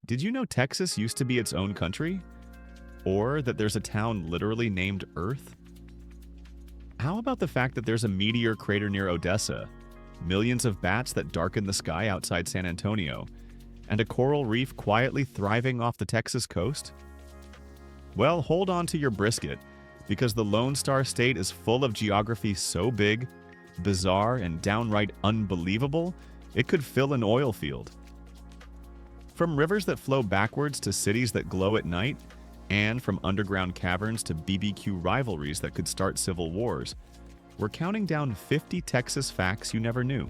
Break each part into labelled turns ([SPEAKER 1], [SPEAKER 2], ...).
[SPEAKER 1] Did you know Texas used to be its own country? Or that there's a town literally named Earth? How about the fact that there's a meteor crater near Odessa, millions of bats that darken the sky outside San Antonio, and a coral reef quietly thriving off the Texas coast? Well, hold on to your brisket, because the Lone Star State is full of geography so big, bizarre, and downright unbelievable, it could fill an oil field. From rivers that flow backwards to cities that glow at night, and from underground caverns to BBQ rivalries that could start civil wars, we're counting down 50 Texas facts you never knew.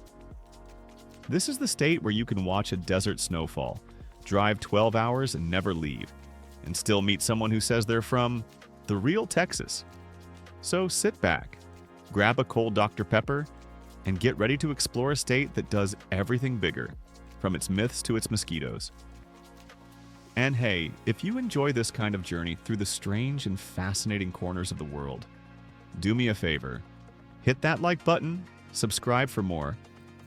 [SPEAKER 1] This is the state where you can watch a desert snowfall, drive 12 hours and never leave, and still meet someone who says they're from the real Texas. So sit back, grab a cold Dr. Pepper, and get ready to explore a state that does everything bigger, from its myths to its mosquitoes. And hey, if you enjoy this kind of journey through the strange and fascinating corners of the world, do me a favor. Hit that like button, subscribe for more,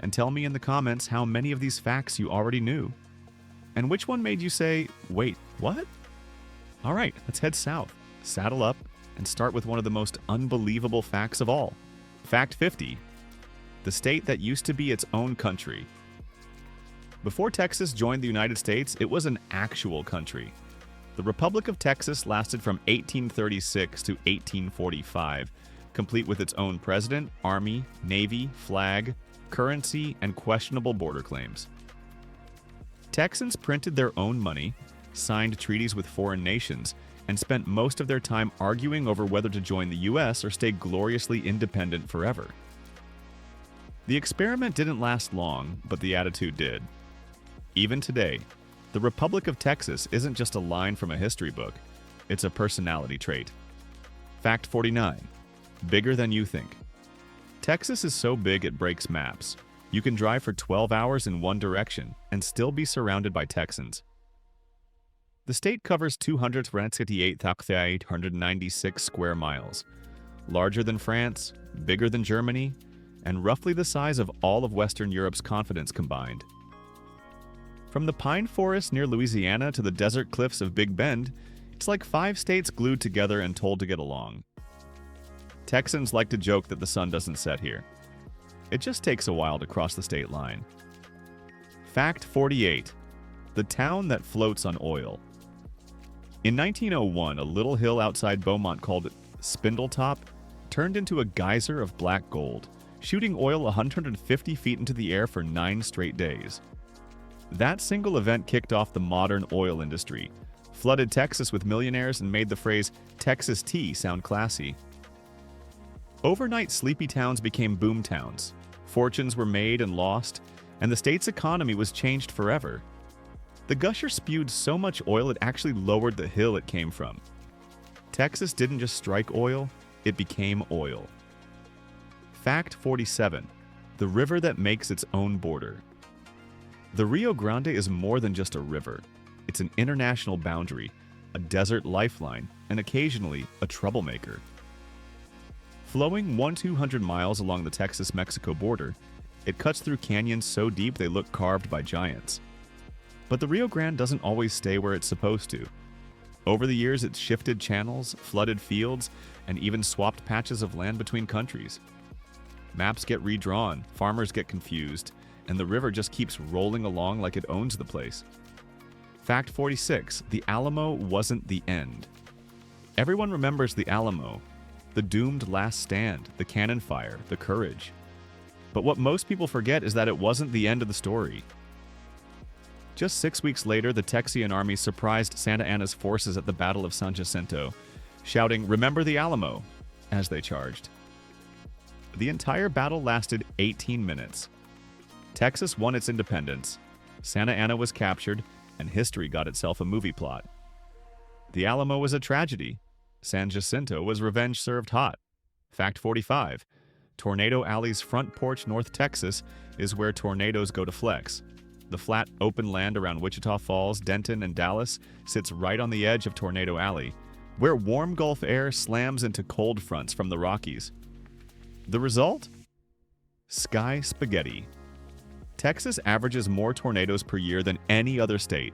[SPEAKER 1] and tell me in the comments how many of these facts you already knew. And which one made you say, wait, what? All right, let's head south, saddle up, and start with one of the most unbelievable facts of all. Fact 50. The state that used to be its own country. Before Texas joined the United States, it was an actual country. The Republic of Texas lasted from 1836 to 1845, complete with its own president, army, navy, flag, currency, and questionable border claims. Texans printed their own money, signed treaties with foreign nations, and spent most of their time arguing over whether to join the U.S. or stay gloriously independent forever. The experiment didn't last long, but the attitude did. Even today, the Republic of Texas isn't just a line from a history book, it's a personality trait. Fact 49. Bigger than you think. Texas is so big it breaks maps. You can drive for 12 hours in one direction and still be surrounded by Texans. The state covers 238,896 square miles, larger than France, bigger than Germany, and roughly the size of all of Western Europe's continents combined. From the pine forest near Louisiana to the desert cliffs of Big Bend, it's like 5 states glued together and told to get along. Texans like to joke that the sun doesn't set here. It just takes a while to cross the state line. Fact 48. The town that floats on oil. In 1901, a little hill outside Beaumont called Spindletop turned into a geyser of black gold, shooting oil 150 feet into the air for 9 straight days. That single event kicked off the modern oil industry, flooded Texas with millionaires, and made the phrase Texas tea sound classy. Overnight, sleepy towns became boom towns. Fortunes were made and lost, and the state's economy was changed forever. The gusher spewed so much oil it actually lowered the hill it came from. Texas didn't just strike oil, it became oil. Fact 47. The river that makes its own border. The Rio Grande is more than just a river. It's an international boundary, a desert lifeline, and occasionally a troublemaker. Flowing 200 miles along the Texas-Mexico border, it cuts through canyons so deep they look carved by giants. But the Rio Grande doesn't always stay where it's supposed to. Over the years, it's shifted channels, flooded fields, and even swapped patches of land between countries. Maps get redrawn, farmers get confused, and the river just keeps rolling along like it owns the place. Fact 46. The Alamo wasn't the end. Everyone remembers the Alamo, the doomed last stand, the cannon fire, the courage. But what most people forget is that it wasn't the end of the story. Just 6 weeks later, the Texian army surprised Santa Anna's forces at the Battle of San Jacinto, shouting, "Remember the Alamo," as they charged. The entire battle lasted 18 minutes. Texas won its independence, Santa Anna was captured, and history got itself a movie plot. The Alamo was a tragedy. San Jacinto was revenge served hot. Fact 45. Tornado Alley's front porch, North Texas, is where tornadoes go to flex. The flat, open land around Wichita Falls, Denton, and Dallas sits right on the edge of Tornado Alley, where warm Gulf air slams into cold fronts from the Rockies. The result? Sky spaghetti. Texas averages more tornadoes per year than any other state,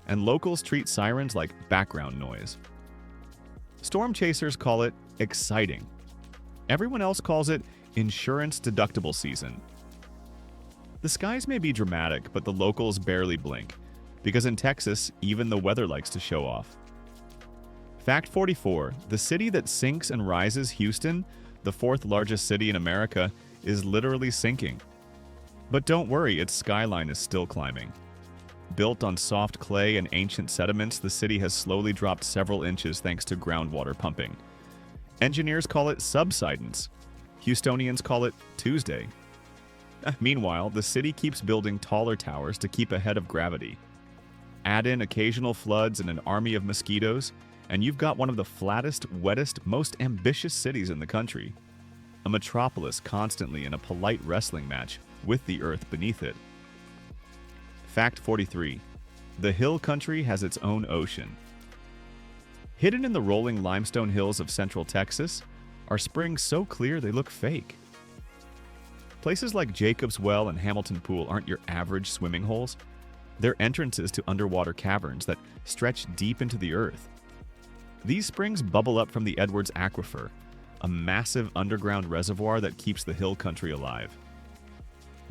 [SPEAKER 1] and locals treat sirens like background noise. Storm chasers call it exciting. Everyone else calls it insurance deductible season. The skies may be dramatic, but the locals barely blink, because in Texas, even the weather likes to show off. Fact 44, the city that sinks and rises, Houston, the fourth largest city in America, is literally sinking. But don't worry, its skyline is still climbing. Built on soft clay and ancient sediments, the city has slowly dropped several inches thanks to groundwater pumping. Engineers call it subsidence. Houstonians call it Tuesday. Meanwhile, the city keeps building taller towers to keep ahead of gravity. Add in occasional floods and an army of mosquitoes, and you've got one of the flattest, wettest, most ambitious cities in the country. A metropolis constantly in a polite wrestling match with the earth beneath it. Fact 43. The hill country has its own ocean. Hidden in the rolling limestone hills of central Texas are springs so clear they look fake. Places like Jacob's Well and Hamilton Pool aren't your average swimming holes. They're entrances to underwater caverns that stretch deep into the earth. These springs bubble up from the Edwards Aquifer, a massive underground reservoir that keeps the hill country alive.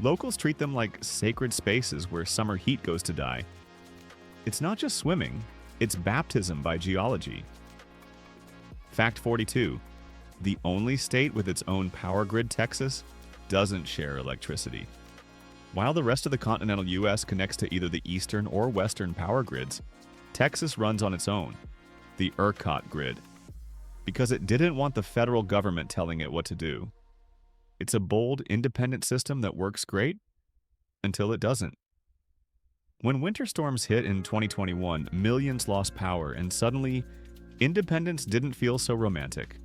[SPEAKER 1] Locals treat them like sacred spaces where summer heat goes to die. It's not just swimming, it's baptism by geology. Fact 42. The only state with its own power grid, Texas, doesn't share electricity. While the rest of the continental U.S. connects to either the eastern or western power grids, Texas runs on its own, the ERCOT grid, because it didn't want the federal government telling it what to do. It's a bold, independent system that works great until it doesn't. When winter storms hit in 2021, millions lost power, and suddenly, independence didn't feel so romantic.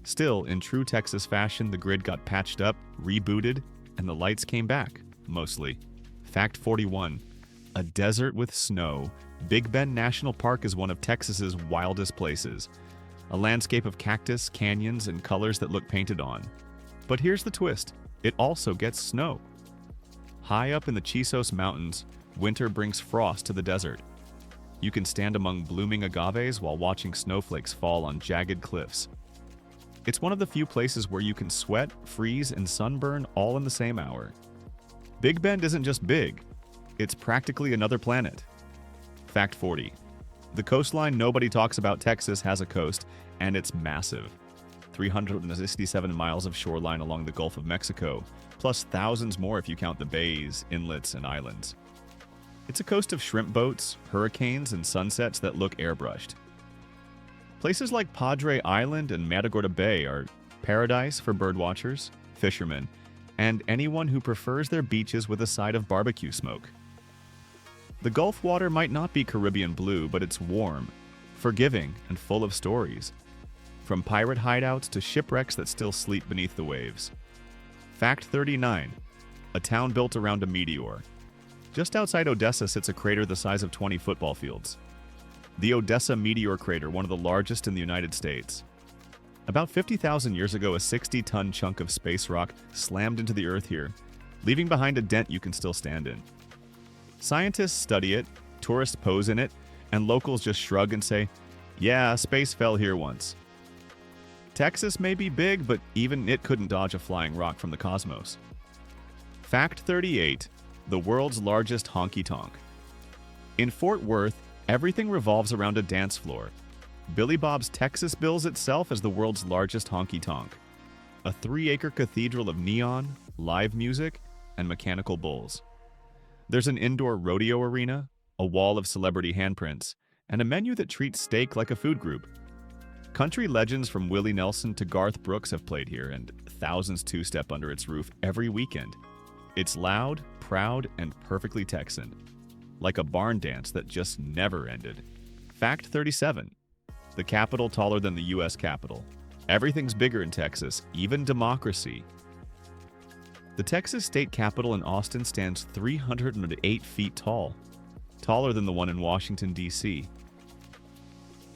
[SPEAKER 1] Still, in true Texas fashion, the grid got patched up, rebooted, and the lights came back, mostly. Fact 41. A desert with snow, Big Bend National Park is one of Texas's wildest places. A landscape of cactus, canyons, and colors that look painted on. But here's the twist. It also gets snow. High up in the Chisos Mountains, winter brings frost to the desert. You can stand among blooming agaves while watching snowflakes fall on jagged cliffs. It's one of the few places where you can sweat, freeze, and sunburn all in the same hour. Big Bend isn't just big, it's practically another planet. Fact 40. The coastline nobody talks about Texas has a coast, and it's massive. 367 miles of shoreline along the Gulf of Mexico, plus thousands more if you count the bays, inlets, and islands. It's a coast of shrimp boats, hurricanes, and sunsets that look airbrushed. Places like Padre Island and Matagorda Bay are paradise for birdwatchers, fishermen, and anyone who prefers their beaches with a side of barbecue smoke. The Gulf water might not be Caribbean blue, but it's warm, forgiving, and full of stories. From pirate hideouts to shipwrecks that still sleep beneath the waves. Fact 39. A town built around a meteor. Just outside Odessa sits a crater the size of 20 football fields. The Odessa meteor crater, one of the largest in the United States. About 50,000 years ago, a 60-ton chunk of space rock slammed into the Earth here, leaving behind a dent you can still stand in. Scientists study it, tourists pose in it, and locals just shrug and say, yeah, space fell here once. Texas may be big, but even it couldn't dodge a flying rock from the cosmos. Fact 38. The world's largest honky-tonk. In Fort Worth, everything revolves around a dance floor. Billy Bob's Texas bills itself as the world's largest honky-tonk. A 3-acre cathedral of neon, live music, and mechanical bulls. There's an indoor rodeo arena, a wall of celebrity handprints, and a menu that treats steak like a food group. Country legends from Willie Nelson to Garth Brooks have played here, and thousands two-step under its roof every weekend. It's loud, proud, and perfectly Texan. Like a barn dance that just never ended. Fact 37. The Capitol taller than the U.S. Capitol. Everything's bigger in Texas, even democracy. The Texas State Capitol in Austin stands 308 feet tall, taller than the one in Washington, D.C.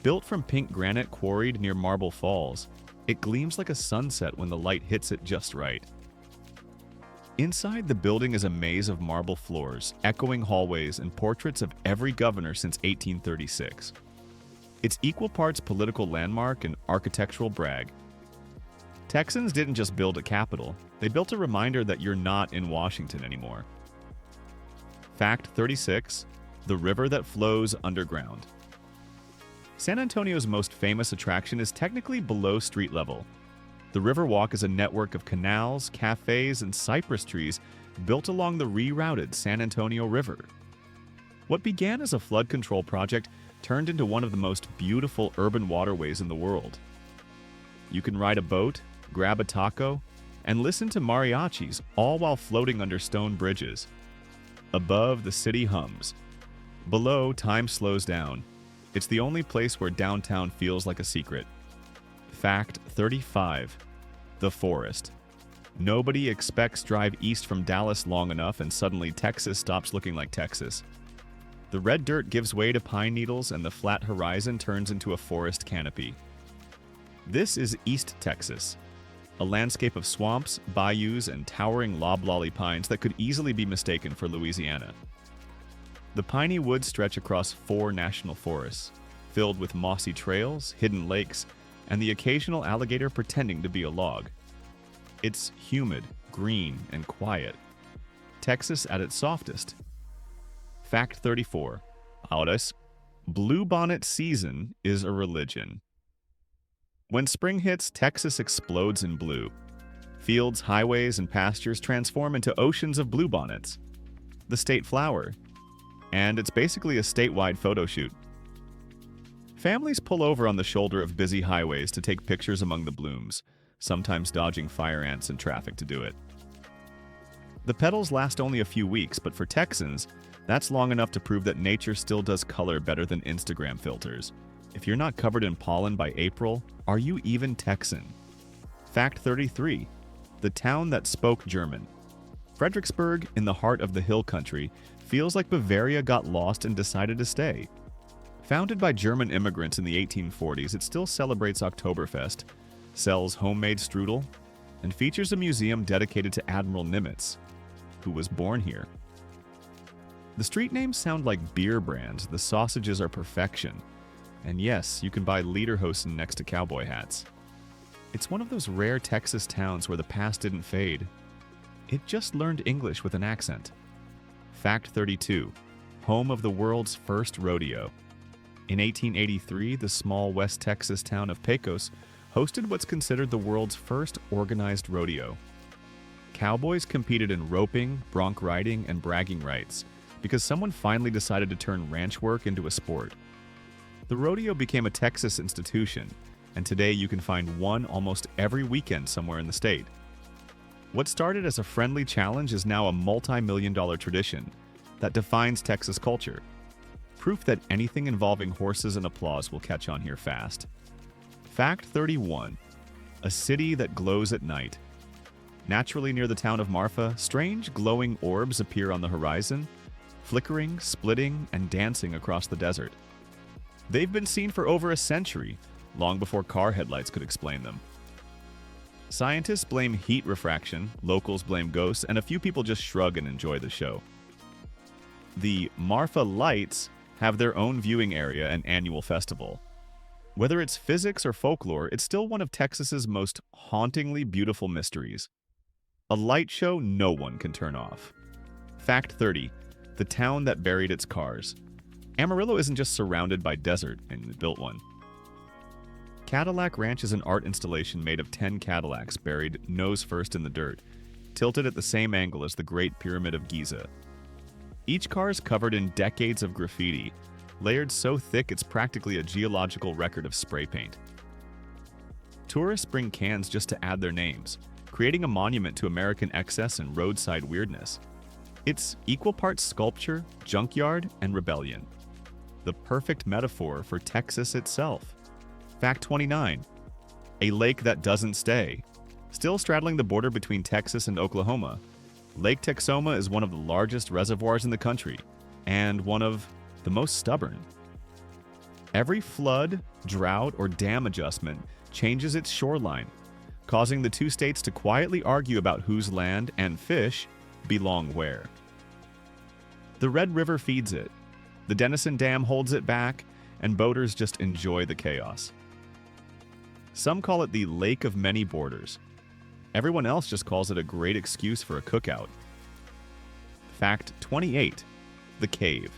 [SPEAKER 1] Built from pink granite quarried near Marble Falls, it gleams like a sunset when the light hits it just right. Inside, the building is a maze of marble floors, echoing hallways, and portraits of every governor since 1836. It's equal parts political landmark and architectural brag. Texans didn't just build a capital, they built a reminder that you're not in Washington anymore. Fact 36. The river that flows underground. San Antonio's most famous attraction is technically below street level. The Riverwalk is a network of canals, cafes, and cypress trees built along the rerouted San Antonio River. What began as a flood control project turned into one of the most beautiful urban waterways in the world. You can ride a boat, grab a taco, and listen to mariachis, all while floating under stone bridges. Above, the city hums. Below, time slows down. It's the only place where downtown feels like a secret. Fact 35. The forest. Nobody expects drive east from Dallas long enough and suddenly Texas stops looking like Texas. The red dirt gives way to pine needles and the flat horizon turns into a forest canopy. This is East Texas, a landscape of swamps, bayous, and towering loblolly pines that could easily be mistaken for Louisiana. The piney woods stretch across 4 national forests, filled with mossy trails, hidden lakes, and the occasional alligator pretending to be a log. It's humid, green, and quiet. Texas at its softest. Fact 34. Oddities. Bluebonnet season is a religion. When spring hits, Texas explodes in blue. Fields, highways, and pastures transform into oceans of bluebonnets. The state flower. And it's basically a statewide photo shoot. Families pull over on the shoulder of busy highways to take pictures among the blooms, sometimes dodging fire ants and traffic to do it. The petals last only a few weeks, but for Texans, that's long enough to prove that nature still does color better than Instagram filters. If you're not covered in pollen by April, are you even Texan? Fact 33. The town that spoke German. Fredericksburg, in the heart of the hill country, feels like Bavaria got lost and decided to stay. Founded by German immigrants in the 1840s, it still celebrates Oktoberfest, sells homemade strudel, and features a museum dedicated to Admiral Nimitz, who was born here. The street names sound like beer brands, the sausages are perfection, and yes, you can buy lederhosen next to cowboy hats. It's one of those rare Texas towns where the past didn't fade. It just learned English with an accent. Fact 32. Home of the world's first rodeo. In 1883, the small West Texas town of Pecos hosted what's considered the world's first organized rodeo. Cowboys competed in roping, bronc riding, and bragging rights because someone finally decided to turn ranch work into a sport. The rodeo became a Texas institution, and today you can find one almost every weekend somewhere in the state. What started as a friendly challenge is now a multi-million-dollar tradition that defines Texas culture. Proof that anything involving horses and applause will catch on here fast. Fact 31. A city that glows at night. Naturally near the town of Marfa, strange glowing orbs appear on the horizon, flickering, splitting, and dancing across the desert. They've been seen for over a century, long before car headlights could explain them. Scientists blame heat refraction, locals blame ghosts, and a few people just shrug and enjoy the show. The Marfa Lights have their own viewing area and annual festival. Whether it's physics or folklore, it's still one of Texas's most hauntingly beautiful mysteries. A light show no one can turn off. Fact 30. The town that buried its cars. Amarillo isn't just surrounded by desert, and it built one. Cadillac Ranch is an art installation made of 10 Cadillacs buried nose first in the dirt, tilted at the same angle as the Great Pyramid of Giza. Each car is covered in decades of graffiti, layered so thick it's practically a geological record of spray paint. Tourists bring cans just to add their names, creating a monument to American excess and roadside weirdness. It's equal parts sculpture, junkyard, and rebellion. The perfect metaphor for Texas itself. Fact 29. A lake that doesn't stay. Still straddling the border between Texas and Oklahoma, Lake Texoma is one of the largest reservoirs in the country, and one of the most stubborn. Every flood, drought, or dam adjustment changes its shoreline, causing the two states to quietly argue about whose land and fish belong where. The Red River feeds it, the Denison Dam holds it back, and boaters just enjoy the chaos. Some call it the Lake of Many Borders. Everyone else just calls it a great excuse for a cookout. Fact 28. The Cave.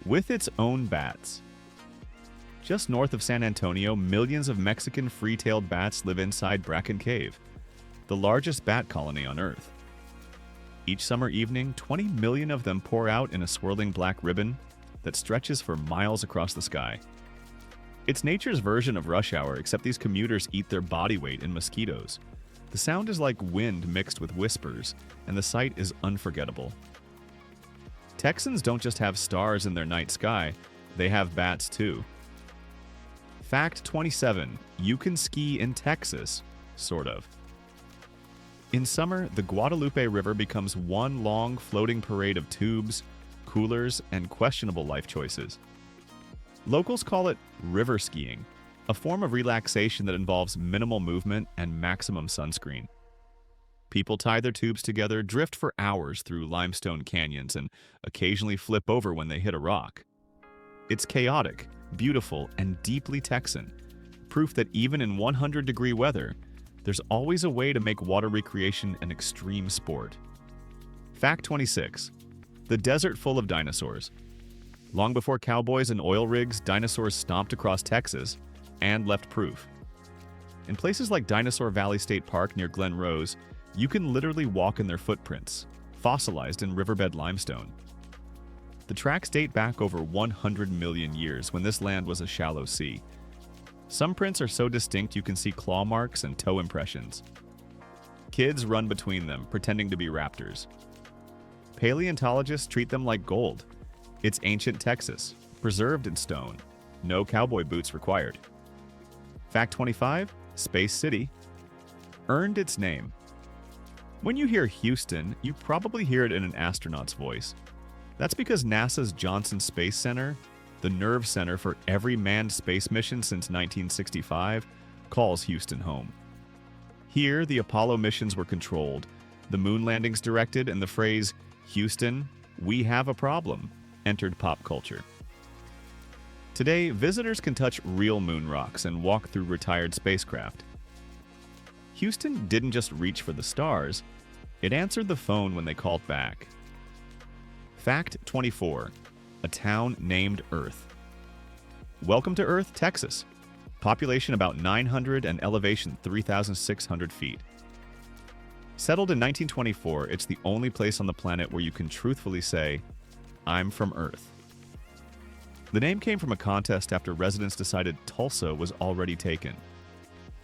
[SPEAKER 1] With its own bats. Just north of San Antonio, millions of Mexican free-tailed bats live inside Bracken Cave, the largest bat colony on Earth. Each summer evening, 20 million of them pour out in a swirling black ribbon that stretches for miles across the sky. It's nature's version of rush hour, except these commuters eat their body weight in mosquitoes. The sound is like wind mixed with whispers, and the sight is unforgettable. Texans don't just have stars in their night sky, they have bats too. Fact 27. You can ski in Texas, sort of. In summer, the Guadalupe River becomes one long floating parade of tubes, coolers, and questionable life choices. Locals call it river skiing, a form of relaxation that involves minimal movement and maximum sunscreen. People tie their tubes together, drift for hours through limestone canyons, and occasionally flip over when they hit a rock. It's chaotic, beautiful, and deeply Texan, proof that even in 100-degree weather, there's always a way to make water recreation an extreme sport. Fact 26. The desert full of dinosaurs. Long before cowboys and oil rigs, dinosaurs stomped across Texas and left proof. In places like Dinosaur Valley State Park near Glen Rose, you can literally walk in their footprints, fossilized in riverbed limestone. The tracks date back over 100 million years when this land was a shallow sea. Some prints are so distinct you can see claw marks and toe impressions. Kids run between them, pretending to be raptors. Paleontologists treat them like gold. It's ancient Texas, preserved in stone. No cowboy boots required. Fact 25. Space City. Earned its name. When you hear Houston, you probably hear it in an astronaut's voice. That's because NASA's Johnson Space Center, the nerve center for every manned space mission since 1965, calls Houston home. Here, the Apollo missions were controlled, the moon landings directed, and the phrase, "Houston, we have a problem," entered pop culture. Today, visitors can touch real moon rocks and walk through retired spacecraft. Houston didn't just reach for the stars, it answered the phone when they called back. Fact 24. A town named Earth. Welcome to Earth, Texas. Population about 900 and elevation 3,600 feet. Settled in 1924, it's the only place on the planet where you can truthfully say, "I'm from Earth." The name came from a contest after residents decided Tulsa was already taken.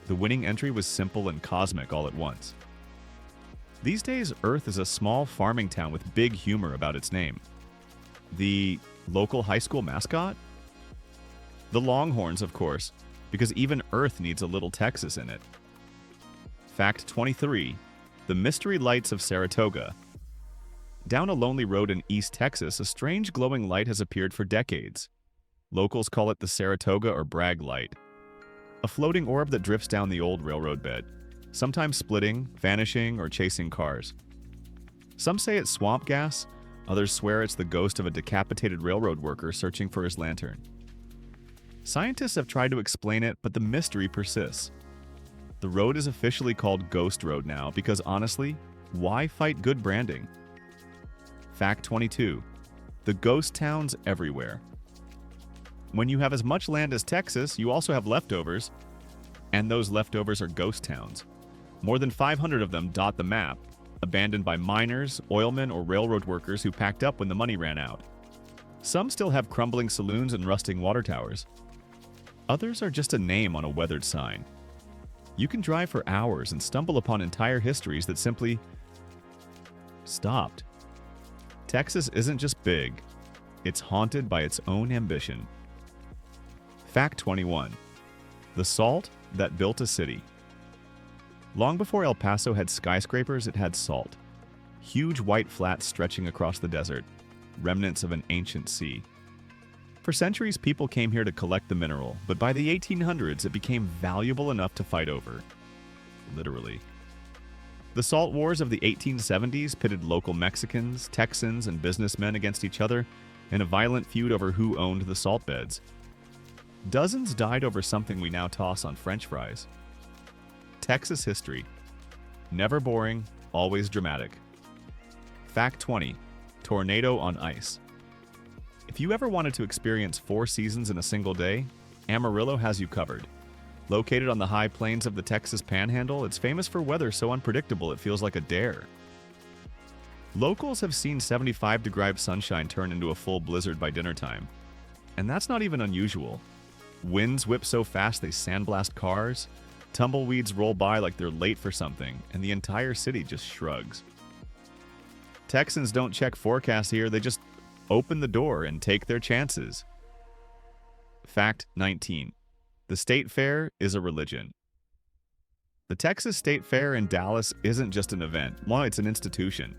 [SPEAKER 1] The winning entry was simple and cosmic all at once. These days, Earth is a small farming town with big humor about its name. The local high school mascot? The Longhorns, of course, because even Earth needs a little Texas in it. Fact 23. The Mystery Lights of Saratoga. Down a lonely road in East Texas, a strange glowing light has appeared for decades. Locals call it the Saratoga or Bragg Light. A floating orb that drifts down the old railroad bed, sometimes splitting, vanishing, or chasing cars. Some say it's swamp gas, others swear it's the ghost of a decapitated railroad worker searching for his lantern. Scientists have tried to explain it, but the mystery persists. The road is officially called Ghost Road now because honestly, why fight good branding? Fact 22. The ghost towns everywhere. When you have as much land as Texas, you also have leftovers, and those leftovers are ghost towns. More than 500 of them dot the map, abandoned by miners, oilmen, or railroad workers who packed up when the money ran out. Some still have crumbling saloons and rusting water towers. Others are just a name on a weathered sign. You can drive for hours and stumble upon entire histories that simply stopped. Texas isn't just big, it's haunted by its own ambition. Fact 21. The salt that built a city. Long before El Paso had skyscrapers, it had salt. Huge white flats stretching across the desert, remnants of an ancient sea. For centuries, people came here to collect the mineral, but by the 1800s, it became valuable enough to fight over. literally. The Salt Wars of the 1870s pitted local Mexicans, Texans, and businessmen against each other in a violent feud over who owned the salt beds. Dozens died over something we now toss on French fries. Texas history. Never boring, always dramatic. Fact 20. Tornado on ice. If you ever wanted to experience 4 seasons in a single day, Amarillo has you covered. Located on the high plains of the Texas Panhandle, it's famous for weather so unpredictable it feels like a dare. Locals have seen 75-degree sunshine turn into a full blizzard by dinnertime. And that's not even unusual. Winds whip so fast they sandblast cars, tumbleweeds roll by like they're late for something, and the entire city just shrugs. Texans don't check forecasts here, they just open the door and take their chances. Fact 19. The State Fair is a religion. The Texas State Fair in Dallas isn't just an event, well, it's an institution.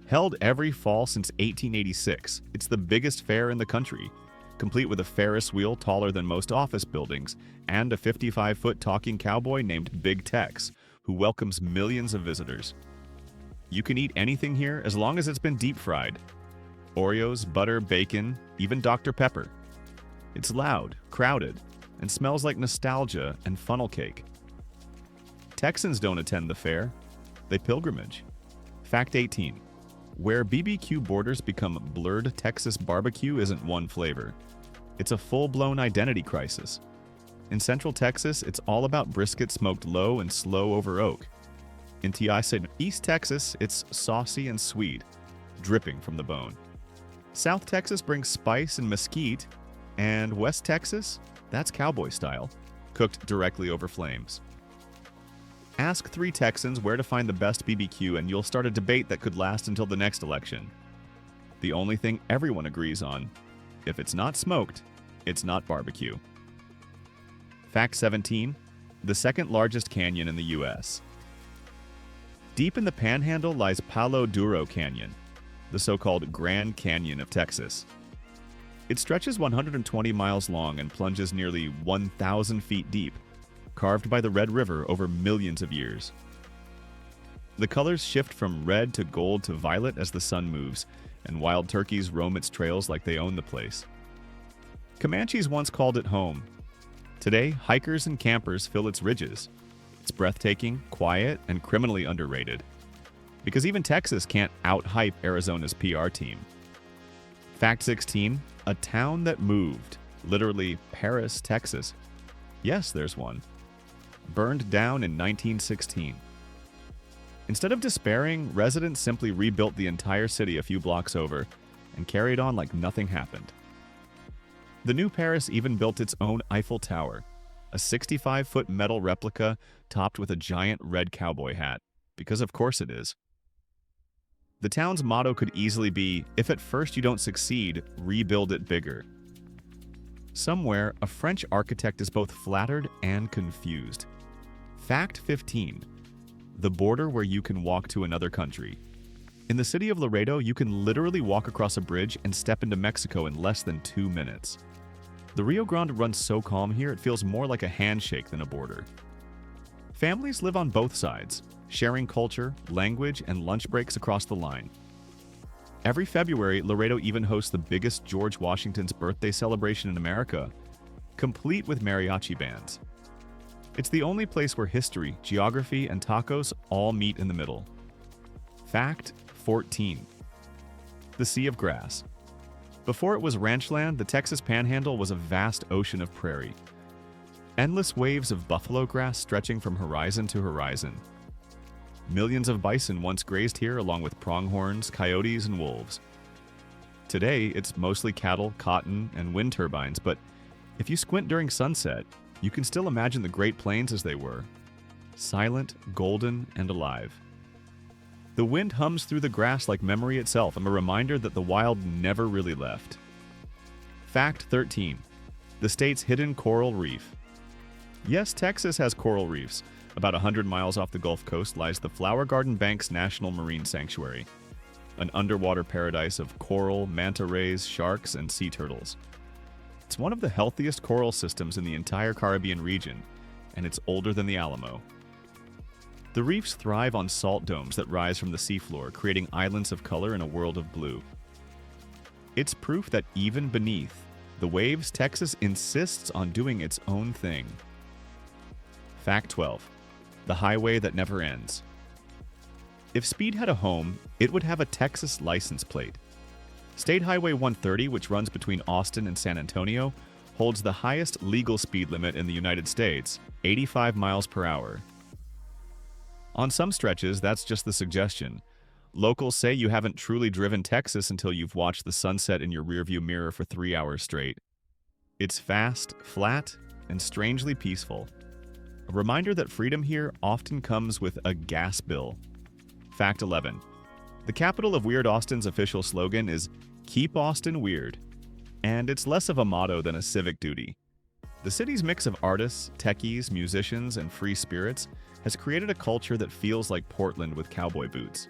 [SPEAKER 1] Held every fall since 1886, it's the biggest fair in the country, complete with a Ferris wheel taller than most office buildings and a 55-foot talking cowboy named Big Tex, who welcomes millions of visitors. You can eat anything here as long as it's been deep-fried. Oreos, butter, bacon, even Dr. Pepper. It's loud, crowded, and smells like nostalgia and funnel cake. Texans don't attend the fair, they pilgrimage. Fact 18. Where BBQ borders become blurred, Texas barbecue isn't one flavor. It's a full-blown identity crisis. In Central Texas, it's all about brisket smoked low and slow over oak. In East Texas, it's saucy and sweet, dripping from the bone. South Texas brings spice and mesquite, and West Texas, that's cowboy style, cooked directly over flames. Ask 3 Texans where to find the best BBQ and you'll start a debate that could last until the next election. The only thing everyone agrees on, if it's not smoked, it's not barbecue. Fact 17. The second largest canyon in the U.S. Deep in the Panhandle lies Palo Duro Canyon, the so-called Grand Canyon of Texas. It stretches 120 miles long and plunges nearly 1,000 feet deep, carved by the Red River over millions of years. The colors shift from red to gold to violet as the sun moves, and wild turkeys roam its trails like they own the place. Comanches once called it home. Today, hikers and campers fill its ridges. It's breathtaking, quiet, and criminally underrated. Because even Texas can't out-hype Arizona's PR team. Fact 16. A town that moved. Literally Paris, Texas. Yes, there's one. Burned down in 1916. Instead of despairing, residents simply rebuilt the entire city a few blocks over and carried on like nothing happened. The new Paris even built its own Eiffel Tower, a 65-foot metal replica topped with a giant red cowboy hat, because of course it is. The town's motto could easily be, if at first you don't succeed, rebuild it bigger. Somewhere, a French architect is both flattered and confused. Fact 15. The border where you can walk to another country. In the city of Laredo, you can literally walk across a bridge and step into Mexico in less than 2 minutes. The Rio Grande runs so calm here it feels more like a handshake than a border. Families live on both sides, sharing culture, language, and lunch breaks across the line. Every February, Laredo even hosts the biggest George Washington's birthday celebration in America, complete with mariachi bands. It's the only place where history, geography, and tacos all meet in the middle. Fact 14. The Sea of Grass. Before it was ranchland, the Texas Panhandle was a vast ocean of prairie. Endless waves of buffalo grass stretching from horizon to horizon. Millions of bison once grazed here along with pronghorns, coyotes, and wolves. Today, it's mostly cattle, cotton, and wind turbines, but if you squint during sunset, you can still imagine the Great Plains as they were. Silent, golden, and alive. The wind hums through the grass like memory itself, and a reminder that the wild never really left. Fact 13. The state's hidden coral reef. Yes, Texas has coral reefs. About 100 miles off the Gulf Coast lies the Flower Garden Banks National Marine Sanctuary, an underwater paradise of coral, manta rays, sharks, and sea turtles. It's one of the healthiest coral systems in the entire Caribbean region, and it's older than the Alamo. The reefs thrive on salt domes that rise from the seafloor, creating islands of color in a world of blue. It's proof that even beneath the waves, Texas insists on doing its own thing. Fact 12. The highway that never ends. If speed had a home, it would have a Texas license plate. State Highway 130, which runs between Austin and San Antonio, holds the highest legal speed limit in the United States, 85 miles per hour. On some stretches, that's just the suggestion. Locals say you haven't truly driven Texas until you've watched the sunset in your rearview mirror for 3 hours straight. It's fast, flat, and strangely peaceful. A reminder that freedom here often comes with a gas bill. Fact 11. The capital of Weird Austin's official slogan is "Keep Austin Weird," and it's less of a motto than a civic duty. The city's mix of artists, techies, musicians, and free spirits has created a culture that feels like Portland with cowboy boots.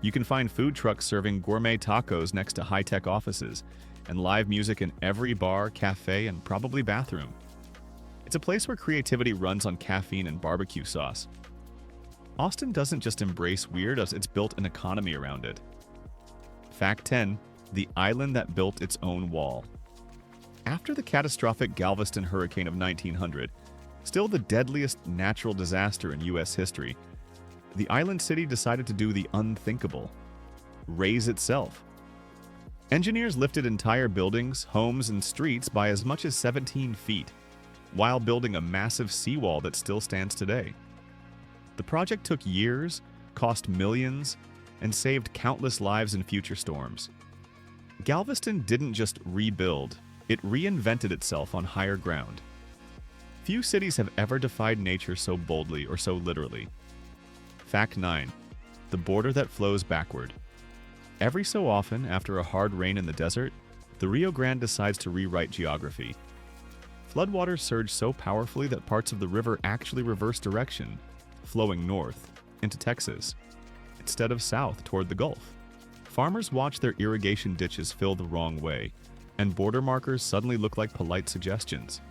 [SPEAKER 1] You can find food trucks serving gourmet tacos next to high-tech offices, and live music in every bar, cafe, and probably bathroom. It's a place where creativity runs on caffeine and barbecue sauce. Austin doesn't just embrace weird, it's built an economy around it. Fact 10. The island that built its own wall. After the catastrophic Galveston hurricane of 1900, still the deadliest natural disaster in U.S. history, the island city decided to do the unthinkable: raise itself. Engineers lifted entire buildings, homes, and streets by as much as 17 feet, while building a massive seawall that still stands today. The project took years, cost millions, and saved countless lives in future storms. Galveston didn't just rebuild, it reinvented itself on higher ground. Few cities have ever defied nature so boldly or so literally. Fact 9. The border that flows backward. Every so often, after a hard rain in the desert, the Rio Grande decides to rewrite geography. Floodwaters surge so powerfully that parts of the river actually reverse direction, flowing north into Texas, instead of south toward the Gulf. Farmers watch their irrigation ditches fill the wrong way, and border markers suddenly look like polite suggestions.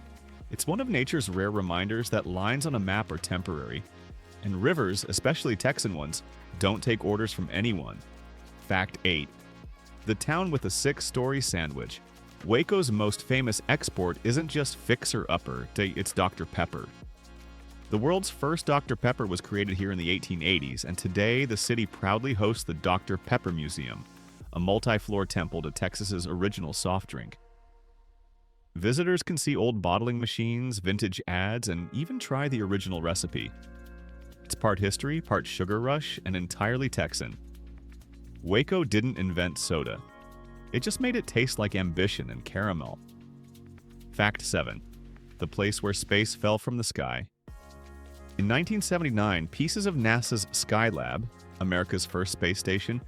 [SPEAKER 1] It's one of nature's rare reminders that lines on a map are temporary, and rivers, especially Texan ones, don't take orders from anyone. Fact 8. The town with a 6-story sandwich. Waco's most famous export isn't just fixer-upper, it's Dr. Pepper. The world's first Dr. Pepper was created here in the 1880s, and today the city proudly hosts the Dr. Pepper Museum, a multi-floor temple to Texas's original soft drink. Visitors can see old bottling machines, vintage ads, and even try the original recipe. It's part history, part sugar rush, and entirely Texan. Waco didn't invent soda. It just made it taste like ambition and caramel. Fact 7. The place where space fell from the sky. In 1979, pieces of NASA's Skylab, America's first space station,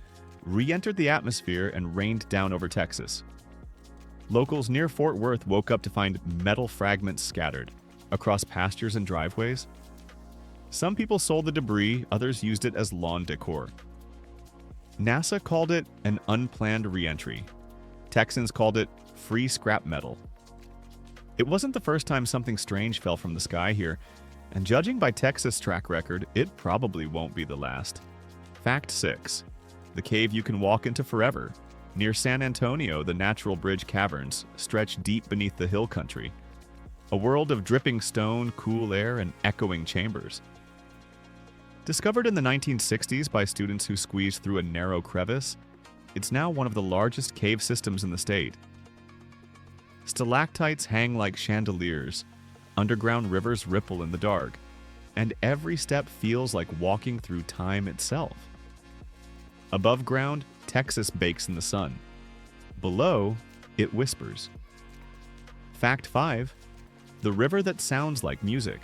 [SPEAKER 1] re-entered the atmosphere and rained down over Texas. Locals near Fort Worth woke up to find metal fragments scattered across pastures and driveways. Some people sold the debris, others used it as lawn decor. NASA called it an unplanned re-entry. Texans called it free scrap metal. It wasn't the first time something strange fell from the sky here, and judging by Texas' track record, it probably won't be the last. Fact 6. The cave you can walk into forever. Near San Antonio, the Natural Bridge Caverns stretch deep beneath the hill country. A world of dripping stone, cool air, and echoing chambers. Discovered in the 1960s by students who squeezed through a narrow crevice, it's now one of the largest cave systems in the state. Stalactites hang like chandeliers, underground rivers ripple in the dark, and every step feels like walking through time itself. Above ground, Texas bakes in the sun. Below, it whispers. Fact 5. The river that sounds like music.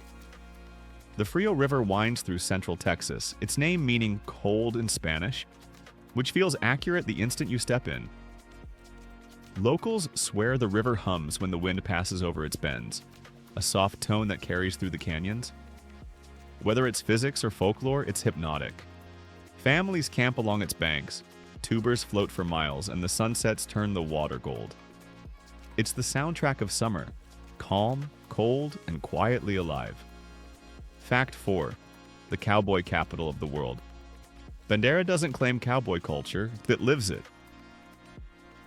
[SPEAKER 1] The Frio River winds through central Texas, its name meaning cold in Spanish, which feels accurate the instant you step in. Locals swear the river hums when the wind passes over its bends, a soft tone that carries through the canyons. Whether it's physics or folklore, it's hypnotic. Families camp along its banks, tubers float for miles, and the sunsets turn the water gold. It's the soundtrack of summer, calm, cold, and quietly alive. Fact 4. the cowboy capital of the world. Bandera doesn't claim cowboy culture, it lives it.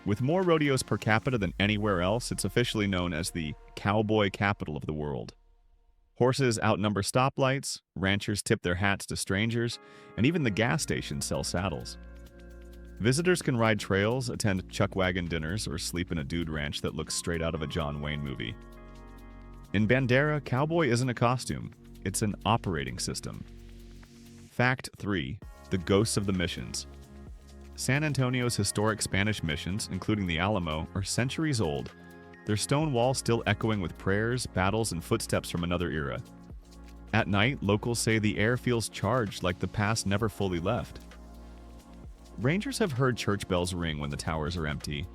[SPEAKER 1] With more rodeos per capita than anywhere else, it's officially known as the cowboy capital of the world. Horses outnumber stoplights, ranchers tip their hats to strangers, and even the gas stations sell saddles. Visitors can ride trails, attend chuck-wagon dinners, or sleep in a dude ranch that looks straight out of a John Wayne movie. In Bandera, cowboy isn't a costume, it's an operating system. Fact 3. The ghosts of the missions. San Antonio's historic Spanish missions, including the Alamo, are centuries old, their stone walls still echoing with prayers, battles, and footsteps from another era. At night, locals say the air feels charged like the past never fully left. Rangers have heard church bells ring when the towers are empty,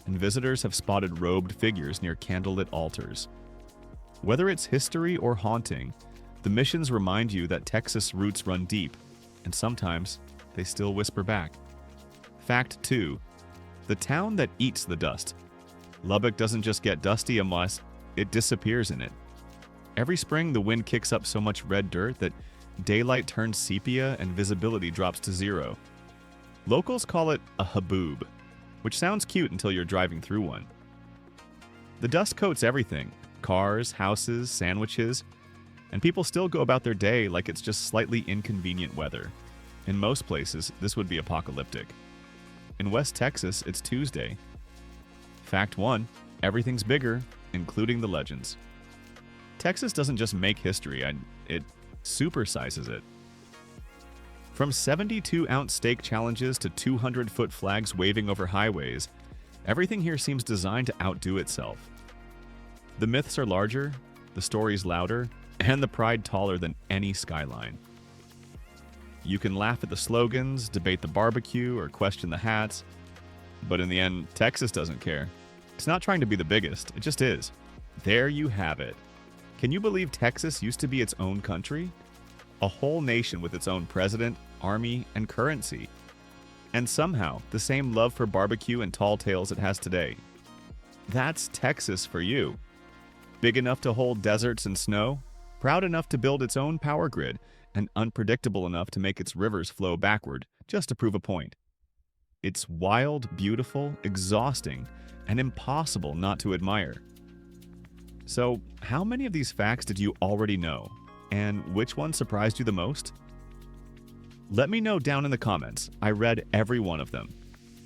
[SPEAKER 1] and visitors have spotted robed figures near candlelit altars. Whether it's history or haunting, the missions remind you that Texas roots run deep, and sometimes they still whisper back. Fact 2. The town that eats the dust. Lubbock doesn't just get dusty unless it disappears in it. Every spring, the wind kicks up so much red dirt that daylight turns sepia and visibility drops to zero. Locals call it a haboob, which sounds cute until you're driving through one. The dust coats everything: cars, houses, sandwiches, and people still go about their day like it's just slightly inconvenient weather. In most places, this would be apocalyptic. In West Texas, it's Tuesday. Fact 1. Everything's bigger, including the legends. Texas doesn't just make history, it supersizes it. From 72-ounce steak challenges to 200-foot flags waving over highways, everything here seems designed to outdo itself. The myths are larger, the stories louder, and the pride taller than any skyline. You can laugh at the slogans, debate the barbecue, or question the hats, but in the end, Texas doesn't care. It's not trying to be the biggest, it just is. There you have it. Can you believe Texas used to be its own country? A whole nation with its own president, army, and currency. And somehow, the same love for barbecue and tall tales it has today. That's Texas for you. Big enough to hold deserts and snow, proud enough to build its own power grid, and unpredictable enough to make its rivers flow backward, just to prove a point. It's wild, beautiful, exhausting, and impossible not to admire. So, how many of these facts did you already know? And which one surprised you the most? Let me know down in the comments. I read every one of them.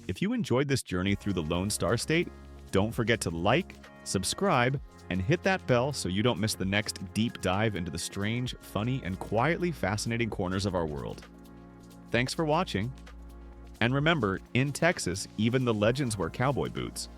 [SPEAKER 1] If you enjoyed this journey through the Lone Star State, don't forget to like, subscribe, and hit that bell so you don't miss the next deep dive into the strange, funny, and quietly fascinating corners of our world. Thanks for watching. And remember, in Texas, even the legends wear cowboy boots.